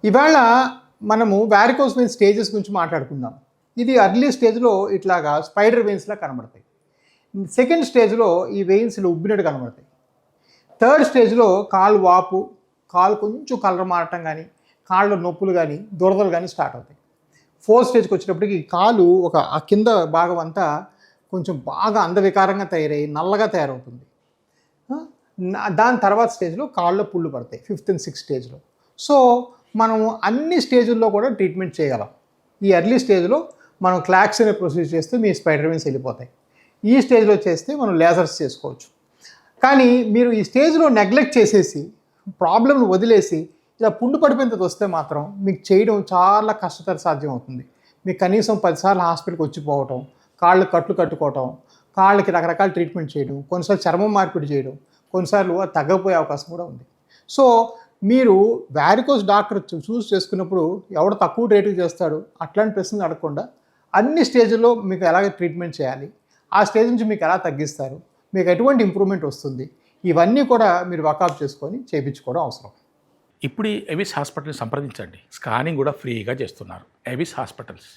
ఇవాళ మనము varicose veins stages గురించి మాట్లాడుకుందాం. ఇది ఎర్లీ స్టేజ్లో ఇట్లాగా స్పైడర్ వెయిన్స్లా కనబడతాయి. సెకండ్ స్టేజ్లో ఈ వెయిన్స్లు ఉబ్బినట్టు కనబడతాయి. థర్డ్ స్టేజ్లో కాలు వాపు, కాలు కొంచెం కలర్ మారటం కానీ, కాళ్ళ నొప్పులు కానీ, దురదలు కానీ స్టార్ట్ అవుతాయి. ఫోర్త్ స్టేజ్కి వచ్చేటప్పటికి కాలు ఆ కింద భాగం అంతా కొంచెం బాగా అందవికారంగా తయారయ్యి నల్లగా తయారవుతుంది. దాని తర్వాత స్టేజ్లో కాళ్ళలో పుళ్ళు పడతాయి, ఫిఫ్త్ అండ్ సిక్స్త్ స్టేజ్లో. సో మనము అన్ని స్టేజ్ల్లో కూడా ట్రీట్మెంట్ చేయగలం. ఈ ఎర్లీ స్టేజ్లో మనం క్లాక్స్ అనే ప్రొసీజర్ చేస్తే మీ స్పైడర్ వెయిన్స్ వెళ్ళిపోతాయి. ఈ స్టేజ్లో చేస్తే మనం లేజర్స్ చేసుకోవచ్చు. కానీ మీరు ఈ స్టేజ్లో నెగ్లెక్ట్ చేసేసి ప్రాబ్లమ్ను వదిలేసి ఇలా పుండు పడిపోయినంత వస్తే మాత్రం మీకు చేయడం చాలా కష్టతర సాధ్యం అవుతుంది. మీకు కనీసం 10 సార్లు హాస్పిటల్కి వచ్చిపోవటం, కాళ్ళు కట్లు కట్టుకోవటం, కాళ్ళకి రకరకాల ట్రీట్మెంట్ చేయడం, కొన్నిసార్లు చర్మం మార్పిడి చేయడం, కొన్నిసార్లు అది తగ్గపోయే అవకాశం కూడా ఉంది. సో మీరు వారికోస్ డాక్టర్ చూస్ చేసుకున్నప్పుడు ఎవడు తక్కువ రేటుకి చేస్తాడు అట్లాంటి ప్రశ్నలు అడగకుండా అన్ని స్టేజ్లో మీకు ఎలాగ ట్రీట్మెంట్ చేయాలి, ఆ స్టేజ్ నుంచి మీకు ఎలా తగ్గిస్తారు, మీకు ఎటువంటి ఇంప్రూవ్మెంట్ వస్తుంది, ఇవన్నీ కూడా మీరు వర్కౌట్ చేసుకొని చేయించుకోవడం అవసరం. ఇప్పుడు ఎవిస్ హాస్పిటల్ని సంప్రదించండి. స్కానింగ్ కూడా ఫ్రీగా చేస్తున్నారు. Avis hospitals.